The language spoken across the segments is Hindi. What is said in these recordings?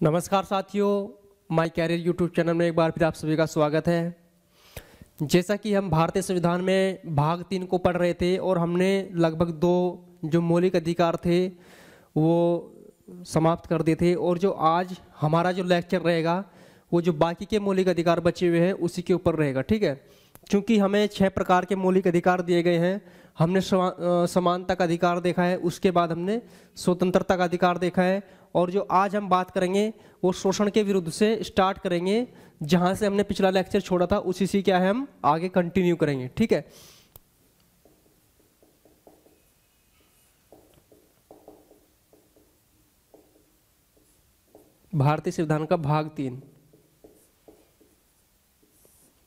नमस्कार साथियों, माय कैरियर यूट्यूब चैनल में एक बार फिर आप सभी का स्वागत है। जैसा कि हम भारतीय संविधान में भाग 3 को पढ़ रहे थे और हमने लगभग 2 जो मौलिक अधिकार थे वो समाप्त कर दिए थे, और जो आज हमारा जो लेक्चर रहेगा वो जो बाकी के मौलिक अधिकार बचे हुए हैं उसी के ऊपर रहेगा। ठीक है, क्योंकि हमें 6 प्रकार के मौलिक अधिकार दिए गए हैं। हमने समानता का अधिकार देखा है, उसके बाद हमने स्वतंत्रता का अधिकार देखा है, और जो आज हम बात करेंगे वो शोषण के विरुद्ध से स्टार्ट करेंगे। जहां से हमने पिछला लेक्चर छोड़ा था उसी से क्या है हम आगे कंटिन्यू करेंगे। ठीक है, भारतीय संविधान का भाग 3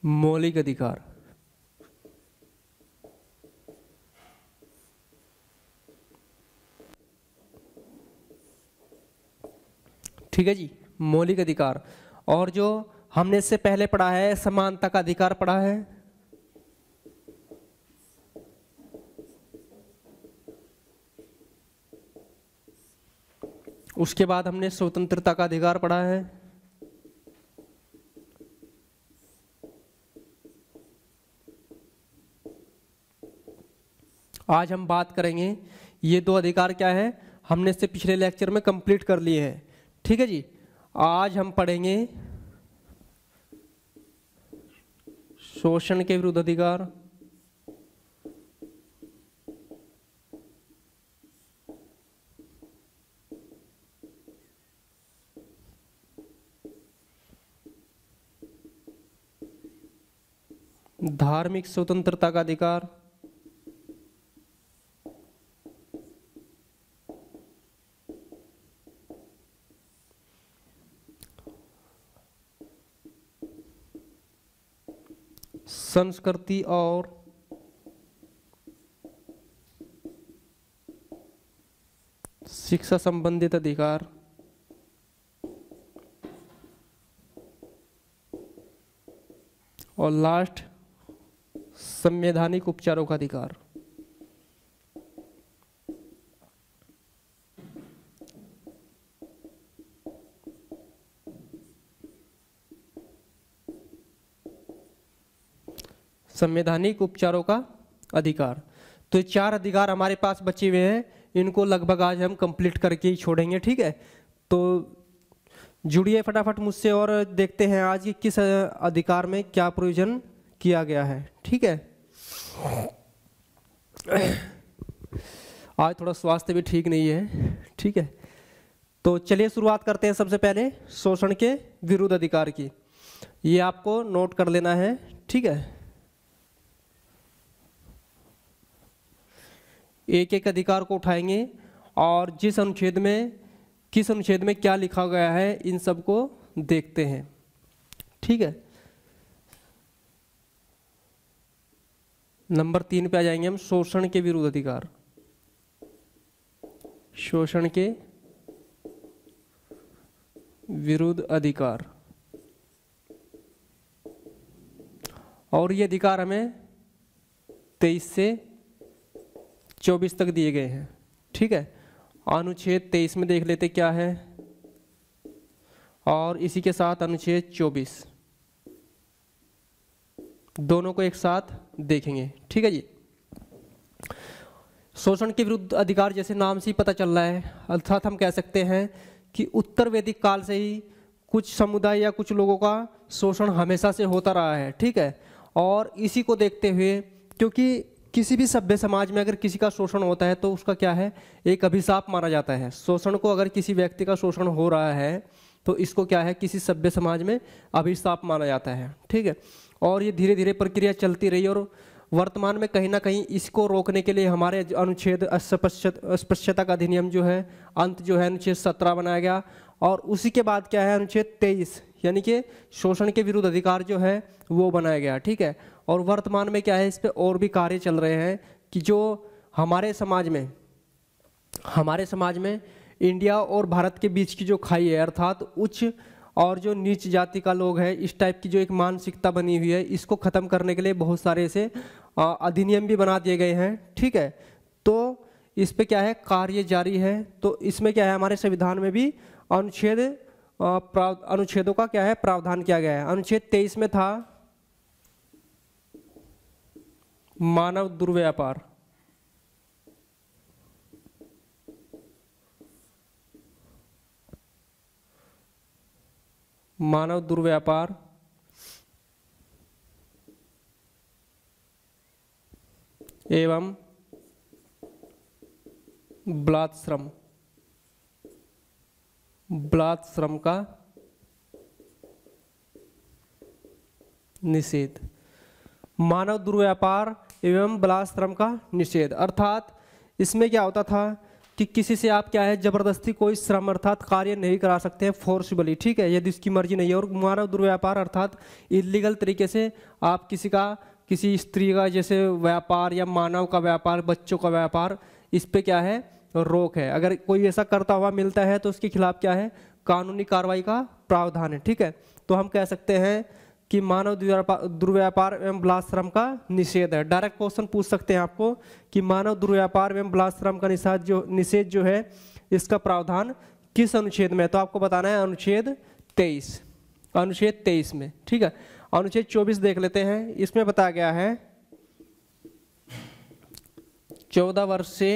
मौलिक अधिकार। ठीक है जी, मौलिक अधिकार। और जो हमने इससे पहले पढ़ा है समानता का अधिकार पढ़ा है, उसके बाद हमने स्वतंत्रता का अधिकार पढ़ा है, आज हम बात करेंगे ये 2 अधिकार क्या है हमने इससे पिछले लेक्चर में कंप्लीट कर लिए हैं। ठीक है जी, आज हम पढ़ेंगे शोषण के विरुद्ध अधिकार, धार्मिक स्वतंत्रता का अधिकार, संस्कृति और शिक्षा संबंधित अधिकार, और लास्ट संवैधानिक उपचारों का अधिकार। संवैधानिक उपचारों का अधिकार। तो ये 4 अधिकार हमारे पास बचे हुए हैं, इनको लगभग आज हम कंप्लीट करके ही छोड़ेंगे। ठीक है, तो जुड़िए फटाफट मुझसे और देखते हैं आज की किस अधिकार में क्या प्रोविजन किया गया है। ठीक है, आज थोड़ा स्वास्थ्य भी ठीक नहीं है। ठीक है, तो चलिए शुरुआत करते हैं। सबसे पहले शोषण के विरुद्ध अधिकार की, ये आपको नोट कर लेना है। ठीक है, एक एक अधिकार को उठाएंगे और जिस अनुच्छेद में किस अनुच्छेद में क्या लिखा गया है इन सब को देखते हैं। ठीक है, नंबर 3 पे आ जाएंगे हम, शोषण के विरुद्ध अधिकार। शोषण के विरुद्ध अधिकार, और ये अधिकार हमें 23 से 24 तक दिए गए हैं। ठीक है, अनुच्छेद 23 में देख लेते क्या है, और इसी के साथ अनुच्छेद 24, दोनों को एक साथ देखेंगे। ठीक है जी, शोषण के विरुद्ध अधिकार जैसे नाम से ही पता चल रहा है, अर्थात हम कह सकते हैं कि उत्तर वैदिक काल से ही कुछ समुदाय या कुछ लोगों का शोषण हमेशा से होता रहा है। ठीक है, और इसी को देखते हुए, क्योंकि किसी भी सभ्य समाज में अगर किसी का शोषण होता है तो उसका क्या है, एक अभिशाप माना जाता है। शोषण को, अगर किसी व्यक्ति का शोषण हो रहा है तो इसको क्या है, किसी सभ्य समाज में अभिशाप माना जाता है। ठीक है, और ये धीरे धीरे प्रक्रिया चलती रही, और वर्तमान में कहीं ना कहीं इसको रोकने के लिए हमारे अनुच्छेद अस्पृश्यता का अधिनियम जो है, अंत जो है अनुच्छेद 17 बनाया गया, और उसी के बाद क्या है अनुच्छेद 23 यानी कि शोषण के विरुद्ध अधिकार जो है वो बनाया गया। ठीक है, और वर्तमान में क्या है, इस पे और भी कार्य चल रहे हैं कि जो हमारे समाज में इंडिया और भारत के बीच की जो खाई है, अर्थात उच्च और जो नीच जाति का लोग है, इस टाइप की जो एक मानसिकता बनी हुई है, इसको खत्म करने के लिए बहुत सारे ऐसे अधिनियम भी बना दिए गए हैं। ठीक है, तो इस पे क्या है कार्य जारी है। तो इसमें क्या है, हमारे संविधान में भी अनुच्छेद अनुच्छेदों का क्या है प्रावधान किया गया है। अनुच्छेद 23 में था मानव दुर्व्यापार, मानव दुर्व्यापार एवं बलात्श्रम, बलात्श्रम का निषेध, मानव दुर्व्यापार एवं बलात्श्रम का निषेध। अर्थात इसमें क्या होता था कि किसी से आप क्या है जबरदस्ती कोई श्रम अर्थात कार्य नहीं करा सकते हैं फोर्सबली, ठीक है, यदि उसकी मर्जी नहीं है। और मानव दुर्व्यापार अर्थात इलीगल तरीके से आप किसी स्त्री का जैसे व्यापार या मानव का व्यापार, बच्चों का व्यापार, इस पे क्या है रोक है। अगर कोई ऐसा करता हुआ मिलता है तो उसके खिलाफ क्या है कानूनी कार्रवाई का प्रावधान है, ठीक है। तो हम कह सकते हैं कि मानव दुर्व्यापार एवं बलात्श्रम का निषेध है। डायरेक्ट क्वेश्चन पूछ सकते हैं आपको कि मानव दुर्व्यापार एवं बलात्श्रम का निषेध जो है इसका प्रावधान किस अनुच्छेद में है, तो आपको बताना है अनुच्छेद 23, अनुच्छेद 23 में, ठीक है। अनुच्छेद 24 देख लेते हैं। इसमें बताया गया है 14 वर्ष से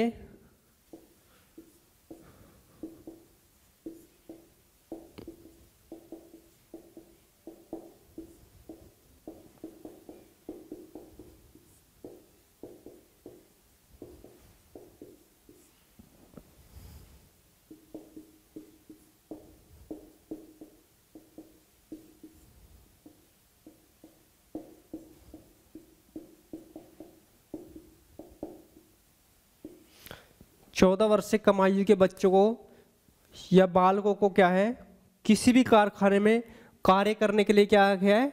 चौदह वर्ष से कम आयु के बच्चों को या बालकों को क्या है किसी भी कारखाने में कार्य करने के लिए क्या गया है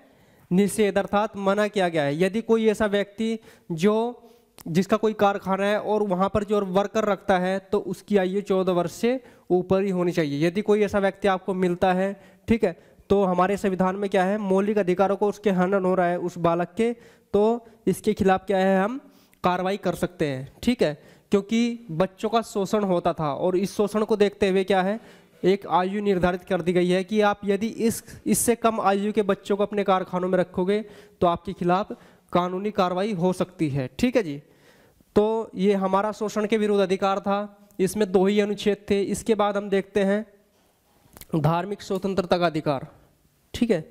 निषेध अर्थात मना किया गया है। यदि कोई ऐसा व्यक्ति जिसका कोई कारखाना है और वहां पर जो वर्कर रखता है तो उसकी आयु 14 वर्ष से ऊपर ही होनी चाहिए। यदि कोई ऐसा व्यक्ति आपको मिलता है, ठीक है, तो हमारे संविधान में क्या है मौलिक अधिकारों को उसके हनन हो रहा है उस बालक के, तो इसके खिलाफ क्या है हम कार्रवाई कर सकते हैं, ठीक है। क्योंकि बच्चों का शोषण होता था और इस शोषण को देखते हुए क्या है एक आयु निर्धारित कर दी गई है कि आप यदि इससे कम आयु के बच्चों को अपने कारखानों में रखोगे तो आपके खिलाफ कानूनी कार्रवाई हो सकती है, ठीक है जी। तो ये हमारा शोषण के विरुद्ध अधिकार था, इसमें 2 ही अनुच्छेद थे। इसके बाद हम देखते हैं धार्मिक स्वतंत्रता का अधिकार, ठीक है।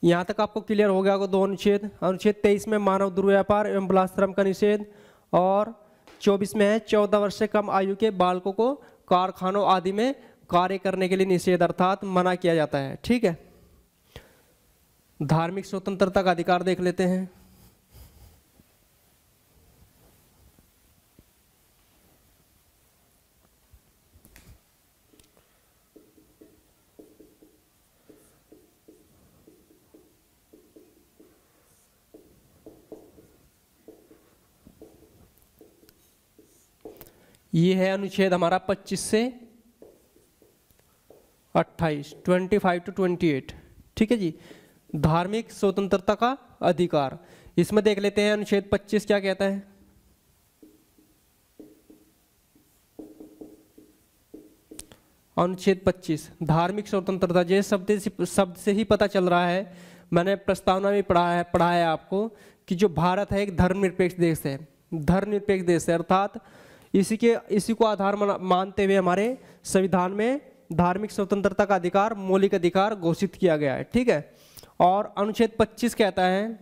यहाँ तक आपको क्लियर हो गया होगा 2 अनुच्छेद। अनुच्छेद 23 में मानव दुर्व्यापार एवं बलात्श्रम का निषेध और 24 में है 14 वर्ष से कम आयु के बालकों को कारखानों आदि में कार्य करने के लिए निषेध अर्थात मना किया जाता है, ठीक है। धार्मिक स्वतंत्रता का अधिकार देख लेते हैं। ये है अनुच्छेद हमारा 25 से 28, 25 to 28, ठीक है जी। धार्मिक स्वतंत्रता का अधिकार, इसमें देख लेते हैं अनुच्छेद 25 क्या कहता है। अनुच्छेद 25 धार्मिक स्वतंत्रता, ये शब्द से ही पता चल रहा है, मैंने प्रस्तावना में पढ़ा है आपको कि जो भारत है एक धर्मनिरपेक्ष देश है, धर्मनिरपेक्ष देश है। अर्थात इसी को आधार मानते हुए हमारे संविधान में धार्मिक स्वतंत्रता का अधिकार मौलिक अधिकार घोषित किया गया है, ठीक है। और अनुच्छेद 25 कहता है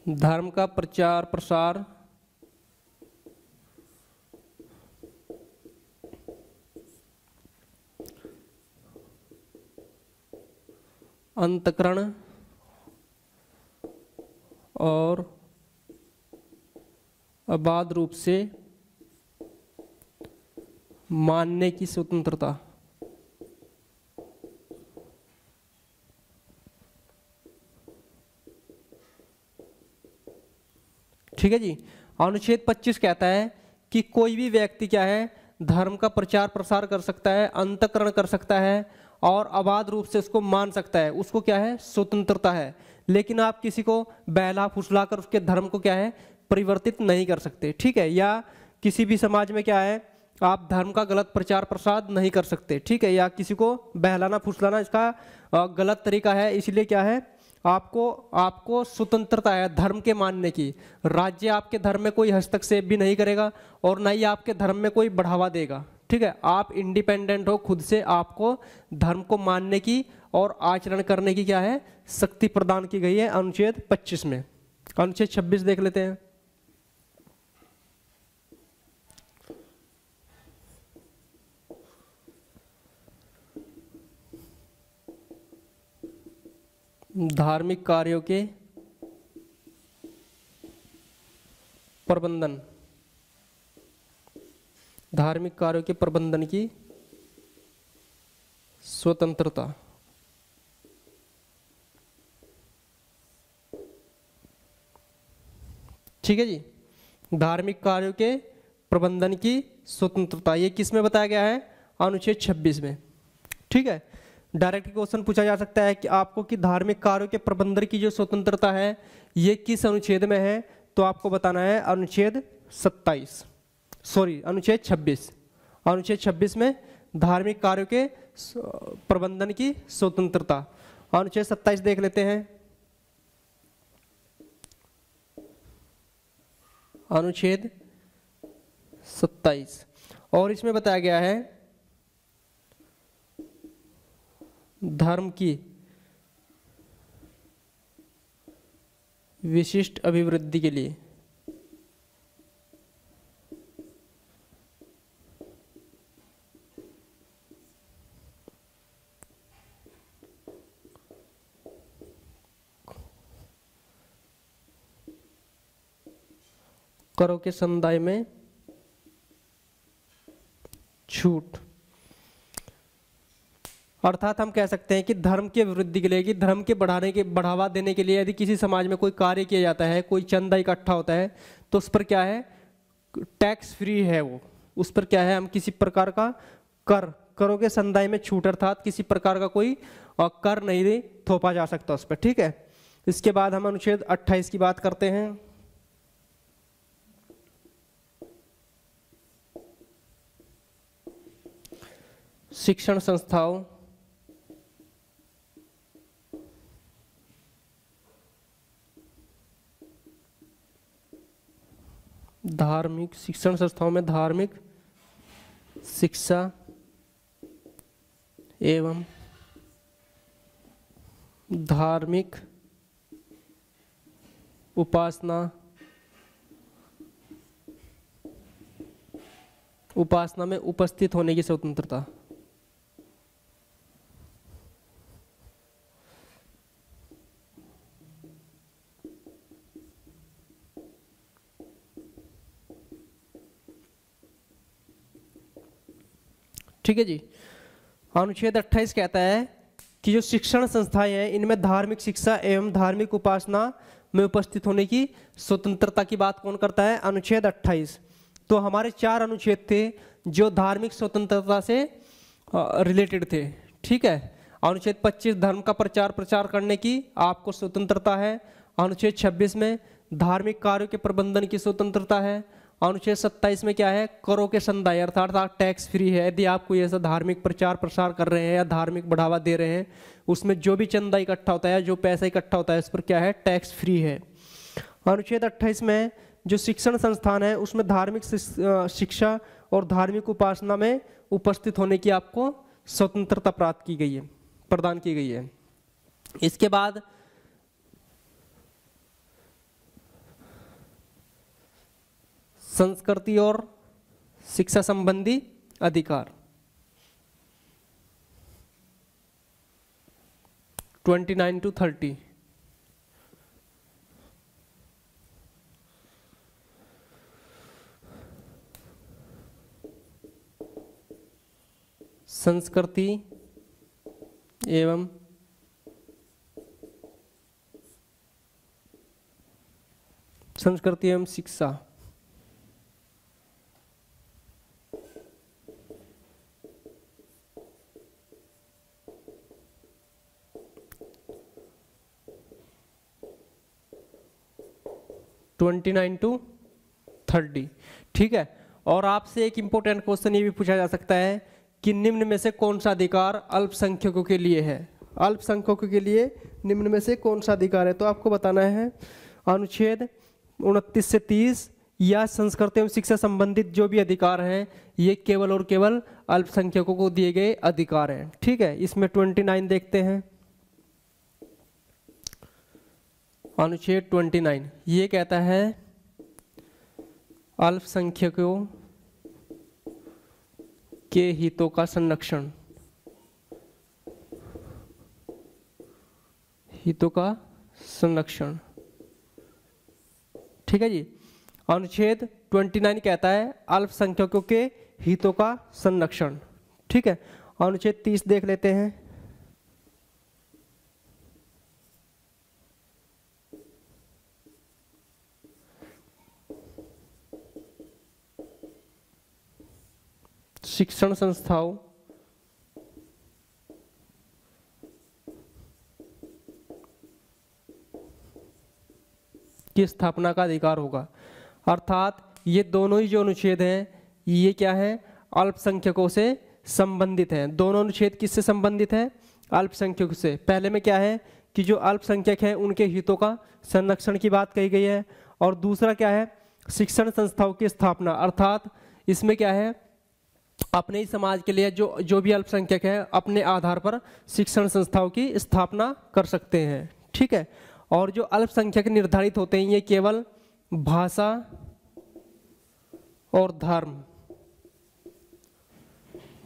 धर्म का प्रचार प्रसार अंतःकरण और अबाध रूप से मानने की स्वतंत्रता, ठीक है जी। अनुच्छेद 25 कहता है कि कोई भी व्यक्ति क्या है धर्म का प्रचार प्रसार कर सकता है, अंतःकरण कर सकता है और अबाध रूप से उसको मान सकता है, उसको क्या है स्वतंत्रता है। लेकिन आप किसी को बहला फुसला कर उसके धर्म को क्या है परिवर्तित नहीं कर सकते, ठीक है। या किसी भी समाज में क्या है, आप धर्म का गलत प्रचार प्रसार नहीं कर सकते, ठीक है, या किसी को बहलाना फुसलाना इसका गलत तरीका है। इसलिए क्या है, आपको आपको स्वतंत्रता है धर्म के मानने की। राज्य आपके धर्म में कोई हस्तक्षेप भी नहीं करेगा और ना ही आपके धर्म में कोई बढ़ावा देगा, ठीक है। आप इंडिपेंडेंट हो, खुद से आपको धर्म को मानने की और आचरण करने की क्या है, शक्ति प्रदान की गई है अनुच्छेद 25 में। अनुच्छेद 26 देख लेते हैं। धार्मिक कार्यों के प्रबंधन, धार्मिक कार्यों के प्रबंधन की स्वतंत्रता। ठीक है जी, धार्मिक कार्यों के प्रबंधन की स्वतंत्रता, ये किस में बताया गया है, अनुच्छेद 26 में, ठीक है। डायरेक्ट क्वेश्चन पूछा जा सकता है कि आपको कि धार्मिक कार्यों के प्रबंधन की जो स्वतंत्रता है ये किस अनुच्छेद में है, तो आपको बताना है अनुच्छेद 27, सॉरी अनुच्छेद 26। अनुच्छेद 26 में धार्मिक कार्यों के प्रबंधन की स्वतंत्रता। अनुच्छेद 27 देख लेते हैं। अनुच्छेद 27 और इसमें बताया गया है धर्म की विशिष्ट अभिवृद्धि के लिए करों के समुदाय में छूट, अर्थात हम कह सकते हैं कि धर्म की अभिवृद्धि के लिए, कि धर्म के बढ़ावा देने के लिए यदि किसी समाज में कोई कार्य किया जाता है, कोई चंदा इकट्ठा होता है, तो उस पर क्या है, टैक्स फ्री है वो, उस पर क्या है, हम किसी प्रकार का करों के समुदाय में छूट, अर्थात किसी प्रकार का कोई कर नहीं थोपा जा सकता उस पर, ठीक है। इसके बाद हम अनुच्छेद 28 की बात करते हैं। शिक्षण संस्थाओं धार्मिक शिक्षण संस्थाओं में धार्मिक शिक्षा एवं धार्मिक उपासना में उपस्थित होने की स्वतंत्रता। ठीक है जी, अनुच्छेद 28 कहता है कि जो शिक्षण संस्थाएं हैं इनमें धार्मिक शिक्षा एवं धार्मिक उपासना में उपस्थित होने की स्वतंत्रता की बात कौन करता है, अनुच्छेद 28। तो हमारे 4 अनुच्छेद थे जो धार्मिक स्वतंत्रता से रिलेटेड थे, ठीक है। अनुच्छेद 25 धर्म का प्रचार करने की आपको स्वतंत्रता है। अनुच्छेद 26 में धार्मिक कार्यों के प्रबंधन की स्वतंत्रता है। अनुच्छेद 27 में क्या है, करों के संदाय अर्थात टैक्स फ्री है। यदि आप कोई ऐसा धार्मिक प्रचार प्रसार कर रहे हैं या धार्मिक बढ़ावा दे रहे हैं, उसमें जो भी चंदा इकट्ठा होता है, जो पैसा इकट्ठा होता है, इस पर क्या है, टैक्स फ्री है। अनुच्छेद 28 में जो शिक्षण संस्थान है उसमें धार्मिक शिक्षा और धार्मिक उपासना में उपस्थित होने की आपको स्वतंत्रता प्राप्त की गई है, प्रदान की गई है। इसके बाद संस्कृति और शिक्षा संबंधी अधिकार 29 to 30। संस्कृति एवं शिक्षा। (29 to 30), ठीक है। और आपसे एक इम्पोर्टेंट क्वेश्चन ये भी पूछा जा सकता है कि निम्न में से कौन सा अधिकार अल्पसंख्यकों के लिए है। अल्पसंख्यकों के लिए निम्न में से कौन सा अधिकार है, तो आपको बताना है अनुच्छेद 29 से 30 या संस्कृति एवं शिक्षा संबंधित जो भी अधिकार हैं ये केवल और केवल अल्पसंख्यकों को दिए गए अधिकार हैं। ठीक है, इसमें 29 देखते हैं। अनुच्छेद 29 ये कहता है अल्पसंख्यकों के हितों का संरक्षण, हितों का संरक्षण। ठीक है जी, अनुच्छेद 29 कहता है अल्पसंख्यकों के हितों का संरक्षण। ठीक है, अनुच्छेद 30 देख लेते हैं। शिक्षण संस्थाओं की स्थापना का अधिकार होगा। अर्थात ये दोनों ही जो अनुच्छेद हैं ये क्या है, अल्पसंख्यकों से संबंधित हैं। दोनों अनुच्छेद किससे संबंधित है, अल्पसंख्यकों से। पहले में क्या है कि जो अल्पसंख्यक हैं उनके हितों का संरक्षण की बात कही गई है, और दूसरा क्या है, शिक्षण संस्थाओं की स्थापना। अर्थात इसमें क्या है, अपने ही समाज के लिए जो भी अल्पसंख्यक है अपने आधार पर शिक्षण संस्थाओं की स्थापना कर सकते हैं। ठीक है, और जो अल्पसंख्यक निर्धारित होते हैं ये केवल भाषा और धर्म,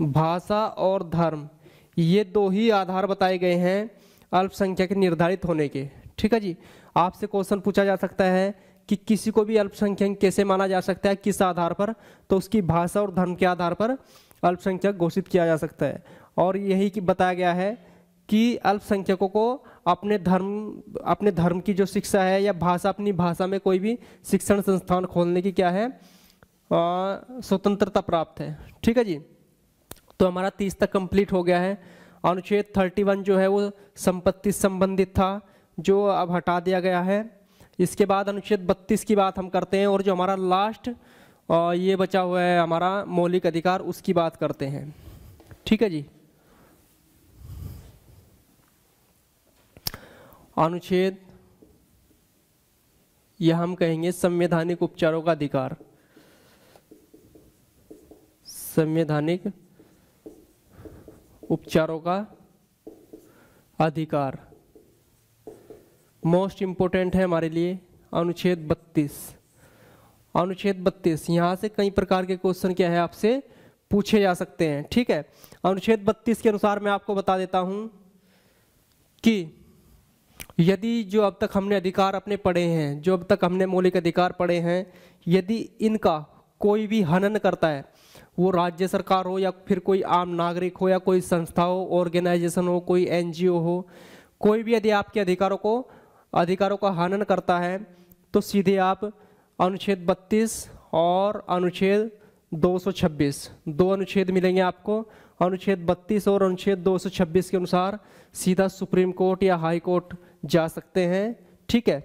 भाषा और धर्म ये दो ही आधार बताए गए हैं अल्पसंख्यक निर्धारित होने के। ठीक है जी, आपसे क्वेश्चन पूछा जा सकता है कि किसी को भी अल्पसंख्यक कैसे माना जा सकता है, किस आधार पर, तो उसकी भाषा और धर्म के आधार पर अल्पसंख्यक घोषित किया जा सकता है। और यही कि बताया गया है कि अल्पसंख्यकों को अपने धर्म की जो शिक्षा है या भाषा, अपनी भाषा में कोई भी शिक्षण संस्थान खोलने की क्या है, स्वतंत्रता प्राप्त है। ठीक है जी, तो हमारा 30 तक कंप्लीट हो गया है। अनुच्छेद 31 जो है वो संपत्ति संबंधित था, जो अब हटा दिया गया है। इसके बाद अनुच्छेद 32 की बात हम करते हैं, और जो हमारा लास्ट ये बचा हुआ है हमारा मौलिक अधिकार, उसकी बात करते हैं। ठीक है जी, अनुच्छेद यह हम कहेंगे संवैधानिक उपचारों का अधिकार। संवैधानिक उपचारों का अधिकार मोस्ट इंपोर्टेंट है हमारे लिए। अनुच्छेद 32, अनुच्छेद 32 यहाँ से कई प्रकार के क्वेश्चन क्या है आपसे पूछे जा सकते हैं। ठीक है, अनुच्छेद 32 के अनुसार मैं आपको बता देता हूं कि यदि जो अब तक हमने अधिकार अपने पढ़े हैं, जो अब तक हमने मौलिक अधिकार पढ़े हैं, यदि इनका कोई भी हनन करता है, वो राज्य सरकार हो या फिर कोई आम नागरिक हो या कोई संस्था हो, ऑर्गेनाइजेशन हो, कोई एनजीओ हो, कोई भी यदि आपके अधिकारों का हनन करता है तो सीधे आप अनुच्छेद 32 और अनुच्छेद 226 दो अनुच्छेद मिलेंगे आपको। अनुच्छेद 32 और अनुच्छेद 226 के अनुसार सीधा सुप्रीम कोर्ट या हाई कोर्ट जा सकते हैं। ठीक है,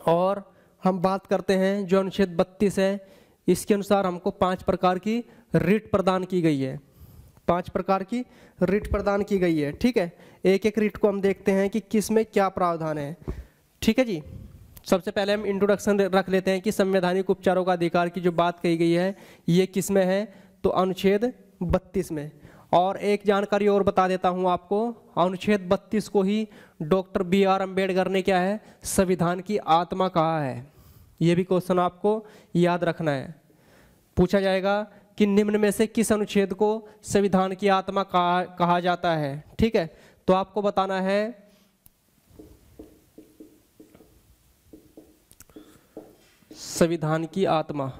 और हम बात करते हैं जो अनुच्छेद 32 है, इसके अनुसार हमको 5 प्रकार की रिट प्रदान की गई है। 5 प्रकार की रिट प्रदान की गई है। ठीक है, एक एक रिट को हम देखते हैं कि किस में क्या प्रावधान है। ठीक है जी, सबसे पहले हम इंट्रोडक्शन रख लेते हैं कि संवैधानिक उपचारों का अधिकार की जो बात कही गई है ये किस में है, तो अनुच्छेद 32 में। और एक जानकारी और बता देता हूं आपको, अनुच्छेद 32 को ही डॉक्टर BR अम्बेडकर ने क्या है, संविधान की आत्मा कहा है। ये भी क्वेश्चन आपको याद रखना है, पूछा जाएगा कि निम्न में से किस अनुच्छेद को संविधान की आत्मा कहा जाता है। ठीक है, तो आपको बताना है संविधान की आत्मा।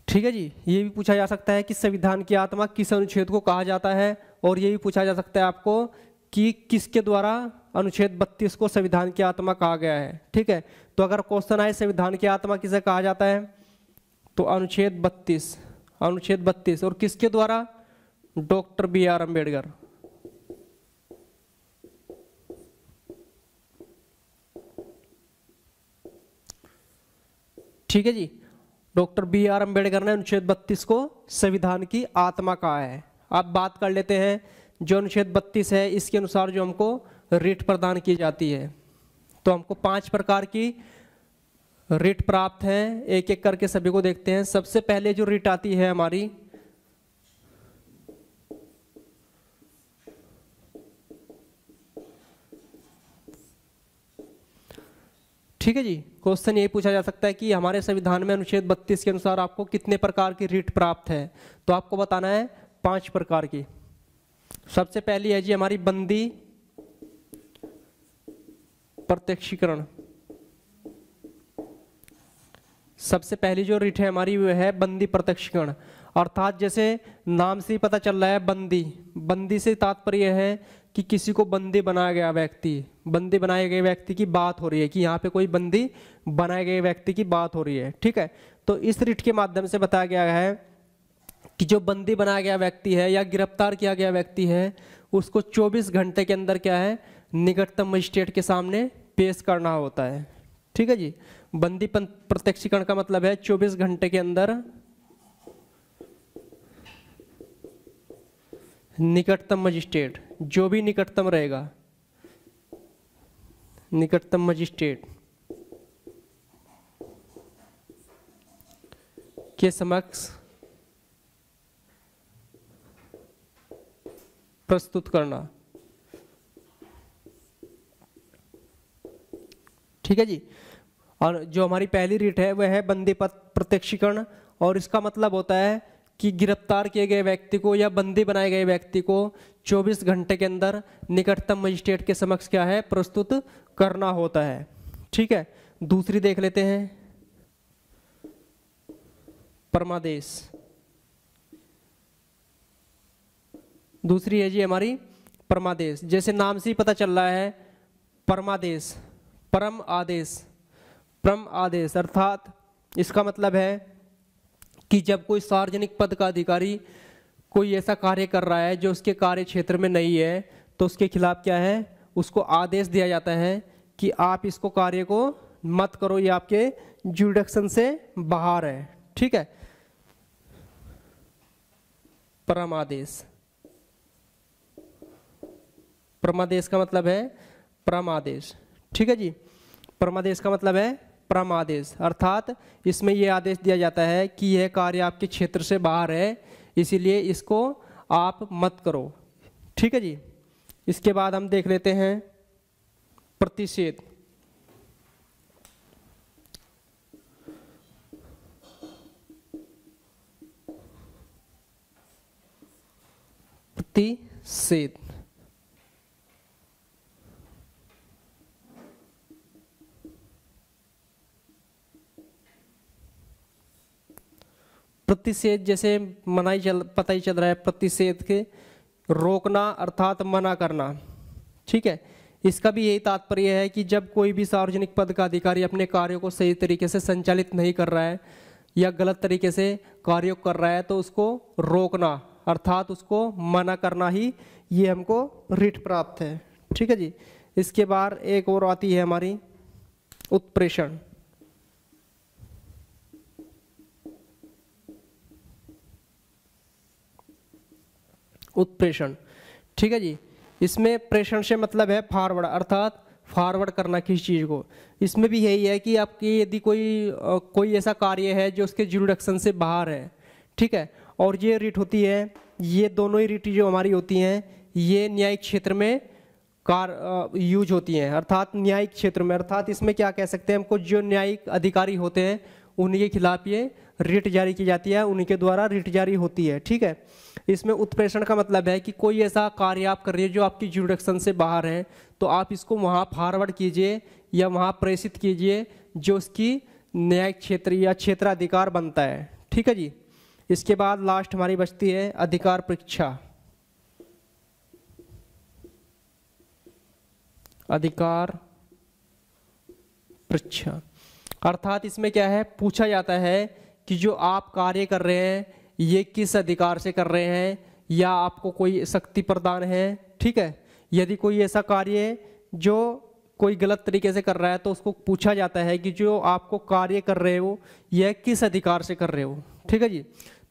ठीक है जी, ये भी पूछा जा सकता है कि संविधान की आत्मा किस अनुच्छेद को कहा जाता है, और ये भी पूछा जा सकता है आपको कि किसके द्वारा अनुच्छेद 32 को संविधान की आत्मा कहा गया है। ठीक है, तो अगर क्वेश्चन आए संविधान की आत्मा किसे कहा जाता है, तो अनुच्छेद 32, अनुच्छेद 32 और किसके द्वारा, डॉक्टर BR अम्बेडकर। ठीक है जी। डॉक्टर बी आर अम्बेडकर ने अनुच्छेद 32 को संविधान की आत्मा कहा है। अब बात कर लेते हैं जो अनुच्छेद 32 है, इसके अनुसार जो हमको रिट प्रदान की जाती है, तो हमको 5 प्रकार की रिट प्राप्त है। एक एक करके सभी को देखते हैं। सबसे पहले जो रिट आती है हमारी, ठीक है जी, क्वेश्चन ये पूछा जा सकता है कि हमारे संविधान में अनुच्छेद 32 के अनुसार आपको कितने प्रकार की रिट प्राप्त है, तो आपको बताना है 5 प्रकार की। सबसे पहली है जी हमारी बंदी प्रत्यक्षीकरण। सबसे पहली जो रिट है हमारी वो है बंदी प्रत्यक्षीकरण, अर्थात जैसे नाम से ही पता चल रहा है बंदी, बंदी से तात्पर्य है कि किसी को बंदी बनाया गया व्यक्ति, बंदी बनाए गए व्यक्ति की बात हो रही है कि यहाँ पे कोई बंदी बनाए गए व्यक्ति की बात हो रही है। ठीक है, तो इस रिट के माध्यम से बताया गया है कि जो बंदी बनाया गया व्यक्ति है या गिरफ्तार किया गया व्यक्ति है उसको 24 घंटे के अंदर क्या है, निकटतम मजिस्ट्रेट के सामने पेश करना होता है। ठीक है जी, बंदी प्रत्यक्षीकरण का मतलब है 24 घंटे के अंदर निकटतम मजिस्ट्रेट, जो भी निकटतम रहेगा, निकटतम मजिस्ट्रेट के समक्ष प्रस्तुत करना। ठीक है जी, और जो हमारी पहली रिट है वह है बंदी प्रत्यक्षीकरण, और इसका मतलब होता है कि गिरफ्तार किए गए व्यक्ति को या बंदी बनाए गए व्यक्ति को 24 घंटे के अंदर निकटतम मजिस्ट्रेट के समक्ष क्या है, प्रस्तुत करना होता है। ठीक है, दूसरी देख लेते हैं परमादेश। दूसरी है जी हमारी परमादेश, जैसे नाम से ही पता चल रहा है परमादेश, परम आदेश, परम आदेश, अर्थात इसका मतलब है कि जब कोई सार्वजनिक पद का अधिकारी कोई ऐसा कार्य कर रहा है जो उसके कार्य क्षेत्र में नहीं है, तो उसके खिलाफ क्या है, उसको आदेश दिया जाता है कि आप इसको कार्य को मत करो, ये आपके जुरिडिक्शन से बाहर है। ठीक है, परमादेश, परमादेश का मतलब है परमादेश। ठीक है जी, परमादेश का मतलब है परमादेश, अर्थात इसमें यह आदेश दिया जाता है कि यह कार्य आपके क्षेत्र से बाहर है, इसीलिए इसको आप मत करो। ठीक है जी, इसके बाद हम देख लेते हैं प्रतिषेध। प्रतिषेध प्रतिषेध जैसे पता ही चल रहा है, प्रतिषेध के रोकना अर्थात मना करना। ठीक है, इसका भी यही तात्पर्य है कि जब कोई भी सार्वजनिक पद का अधिकारी अपने कार्यों को सही तरीके से संचालित नहीं कर रहा है या गलत तरीके से कार्य कर रहा है, तो उसको रोकना अर्थात उसको मना करना ही ये हमको रिट प्राप्त है। ठीक है जी, इसके बाद एक और आती है हमारी उत्प्रेषण। उत्प्रेषण, ठीक है जी, इसमें प्रेषण से मतलब है फॉरवर्ड, अर्थात फॉरवर्ड करना किसी चीज को। इसमें भी यही है कि आपकी यदि कोई ऐसा कार्य है जो उसके जुरिडिक्शन से बाहर है, ठीक है, और ये रिट होती है, ये दोनों ही रिट जो हमारी होती हैं ये न्यायिक क्षेत्र में यूज होती हैं, अर्थात न्यायिक क्षेत्र में, अर्थात इसमें क्या कह सकते हैं, हमको जो न्यायिक अधिकारी होते हैं उनके खिलाफ ये रिट जारी की जाती है, उनके द्वारा रिट जारी होती है। ठीक है, इसमें उत्प्रेषण का मतलब है कि कोई ऐसा कार्य आप कर रही है जो आपकी जुरिडिक्शन से बाहर है, तो आप इसको वहाँ फॉरवर्ड कीजिए या वहाँ प्रेषित कीजिए जो उसकी न्यायिक क्षेत्र या क्षेत्राधिकार बनता है। ठीक है जी, इसके बाद लास्ट हमारी बचती है अधिकार परीक्षा। अधिकार परीक्षा अर्थात इसमें क्या है, पूछा जाता है कि जो आप कार्य कर रहे हैं ये किस अधिकार से कर रहे हैं या आपको कोई शक्ति प्रदान है। ठीक है, यदि कोई ऐसा कार्य जो कोई गलत तरीके से कर रहा है तो उसको पूछा जाता है कि जो आपको कार्य कर रहे हो यह किस अधिकार से कर रहे हो। ठीक है जी।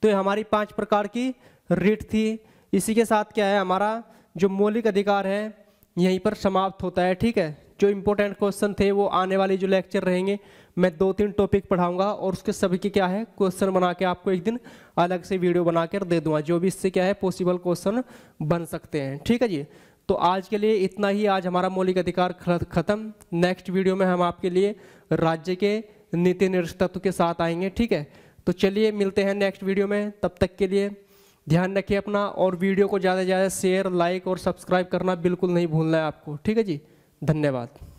तो ये हमारी 5 प्रकार की रिट थी। इसी के साथ क्या है, हमारा जो मौलिक अधिकार है यहीं पर समाप्त होता है। ठीक है। जो इंपॉर्टेंट क्वेश्चन थे वो आने वाले जो लेक्चर रहेंगे मैं 2-3 टॉपिक पढ़ाऊंगा और उसके सभी के क्या है क्वेश्चन बना के आपको एक दिन अलग से वीडियो बना कर दे दूंगा, जो भी इससे क्या है पॉसिबल क्वेश्चन बन सकते हैं। ठीक है जी। तो आज के लिए इतना ही। आज हमारा मौलिक अधिकार खत्म। नेक्स्ट वीडियो में हम आपके लिए राज्य के नीति निर्देशक के साथ आएंगे। ठीक है। तो चलिए मिलते हैं नेक्स्ट वीडियो में। तब तक के लिए ध्यान रखिए अपना, और वीडियो को ज़्यादा से ज़्यादा शेयर, लाइक और सब्सक्राइब करना बिल्कुल नहीं भूलना है आपको। ठीक है जी। धन्यवाद।